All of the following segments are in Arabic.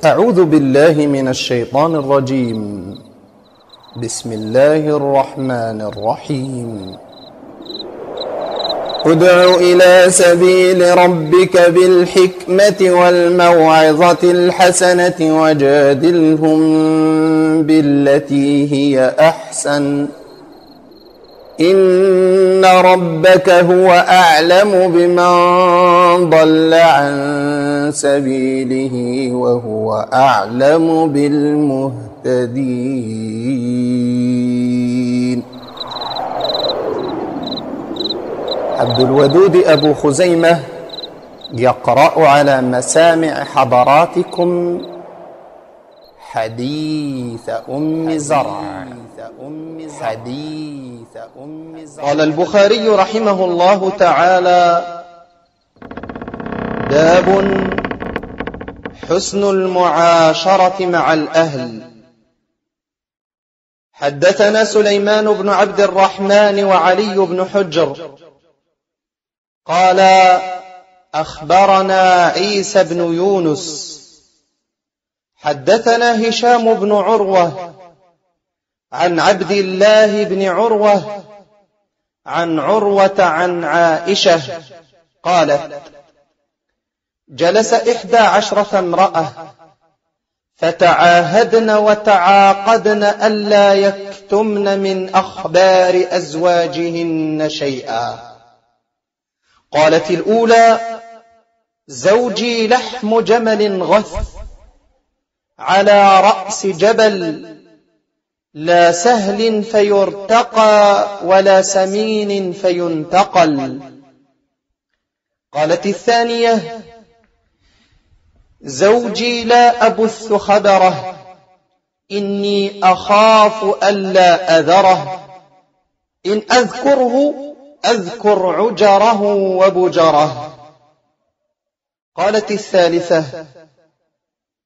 أعوذ بالله من الشيطان الرجيم. بسم الله الرحمن الرحيم. ادع إلى سبيل ربك بالحكمة والموعظة الحسنة وجادلهم بالتي هي أحسن إن ربك هو أعلم بمن ضل عن سبيله وهو أعلم بالمهتدين. عبد الودود أبو خزيمة يقرأ على مسامع حضراتكم حديث أم زرع. قال البخاري رحمه الله تعالى: باب حسن المعاشرة مع الأهل. حدثنا سليمان بن عبد الرحمن وعلي بن حجر قال أخبرنا عيسى بن يونس حدثنا هشام بن عروة عن عبد الله بن عروة عن عروة عن عائشة قالت: جلس 11 امرأة فتعاهدن وتعاقدن ألا يكتمن من أخبار أزواجهن شيئا. قالت الأولى: زوجي لحم جمل غث على رأس جبل لا سهل فيرتقى ولا سمين فينتقل. قالت الثانية: زوجي لا أبث خبره إني أخاف ألا أذره إن أذكره أذكر عجره وبجره. قالت الثالثة: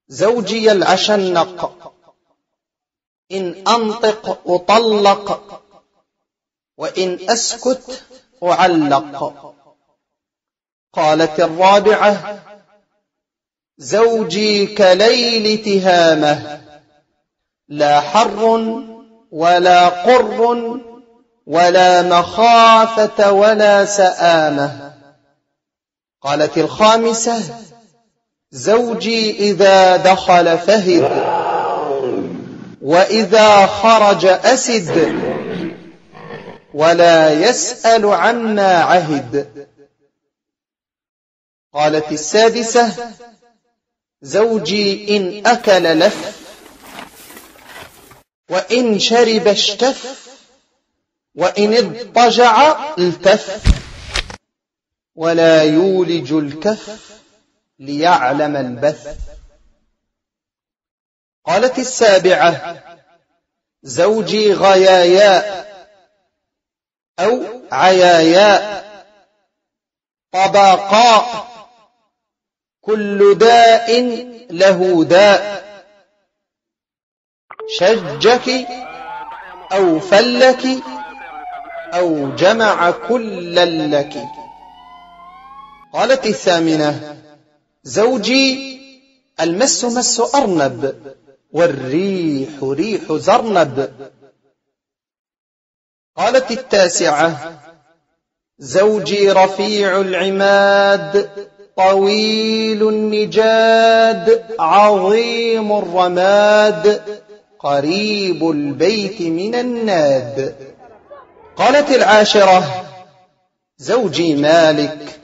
زوجي العشنق إن أنطق أطلق وإن أسكت أعلق. قالت الرابعة: زوجي كليل تهامة لا حر ولا قر ولا مخافة ولا سآمة. قالت الخامسة: زوجي إذا دخل فهد وإذا خرج أسد ولا يسأل عما عهد. قالت السادسة: زوجي إن أكل لف وإن شرب اشتف وإن اضطجع التف ولا يولج الكف ليعلم البث. قالت السابعة: زوجي غياياء أو عياياء طباقاء كل داء له داء شجك أو فلك أو جمع كل لك. قالت الثامنة: زوجي المس مس أرنب والريح ريح زرنب. قالت التاسعة: زوجي رفيع العماد طويل النجاد عظيم الرماد قريب البيت من الناد. قالت العاشرة: زوجي مالك.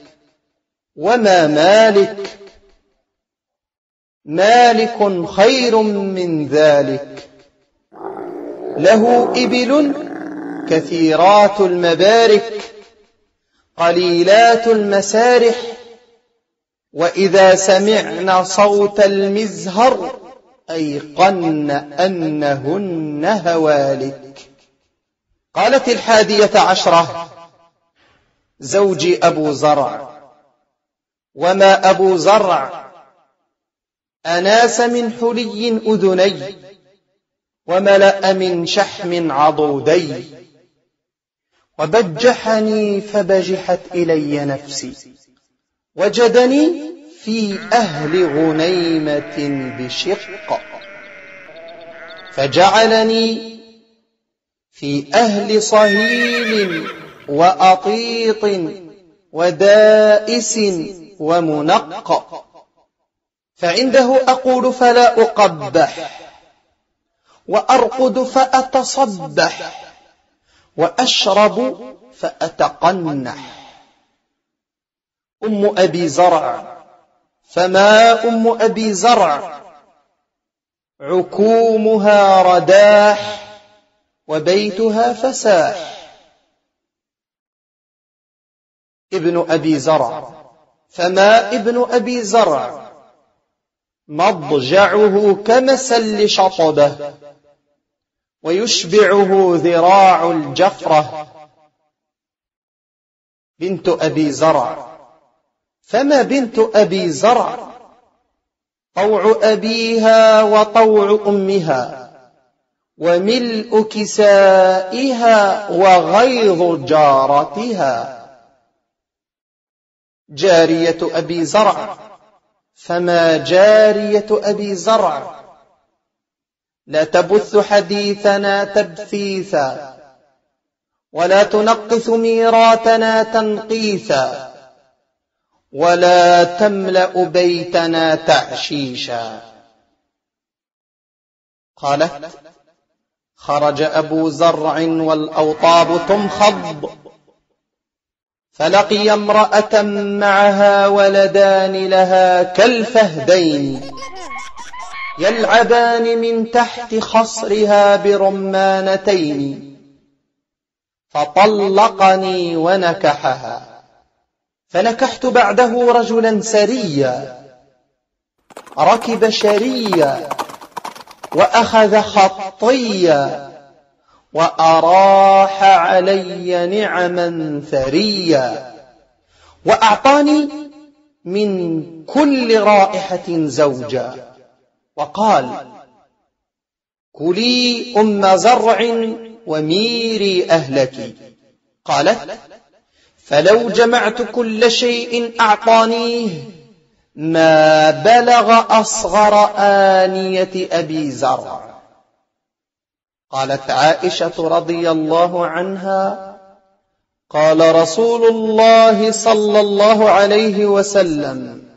وما مالك؟ مالك خير من ذلك، له إبل كثيرات المبارك قليلات المسارح وإذا سمعن صوت المزهر أيقن أنهن هوالك. قالت 11: زوجي أبو زرع. وما أبو زرع؟ أناس من حلي أذني وملأ من شحم عضودي وبجحني فبجحت إلي نفسي، وجدني في أهل غنيمة بشق، فجعلني في أهل صهيل وأطيط ودائس ومنق، فعنده أقول فلا أقبح، وأرقد فأتصبح، وأشرب فأتقنح. أم أبي زرع، فما أم أبي زرع؟ عكومها رداح، وبيتها فساح. ابن أبي زرع، فما ابن أبي زرع؟ مضجعه كمسل شطبه، ويشبعه ذراع الجفرة. بنت أبي زرع، فما بنت أبي زرع؟ طوع أبيها وطوع أمها، وملء كسائها وغيظ جارتها. جارية أبي زرع، فما جارية أبي زرع؟ لا تبث حديثنا تبثيثا، ولا تنقث ميراتنا تنقيثا، ولا تملأ بيتنا تعشيشا. قالت: خرج أبو زرع والأوطاب تمخض، فلقي امرأة معها ولدان لها كالفهدين، يلعبان من تحت خصرها برمانتين، فطلقني ونكحها. فنكحت بعده رجلا سريا، ركب شريا، وأخذ خطيا، وأراح علي نعما ثريا، وأعطاني من كل رائحة زوجا، وقال: كلي أم زرع وميري أهلك. قالت: فلو جمعت كل شيء أعطانيه ما بلغ أصغر آنية أبي زرع. قالت عائشة رضي الله عنها: قال رسول الله صلى الله عليه وسلم: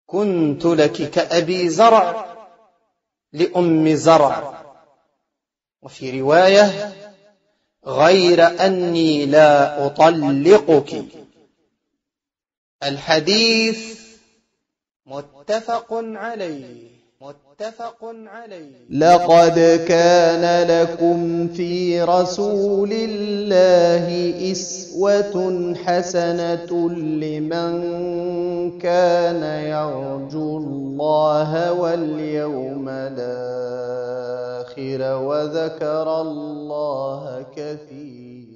كنت لك كأبي زرع لأم زرع. وفي رواية: غير أني لا أطلقك. الحديث متفق عليه. لقد كان لكم في رسول الله أسوة حسنة لمن كان يرجو الله واليوم الآخر وذكر الله كثيرا.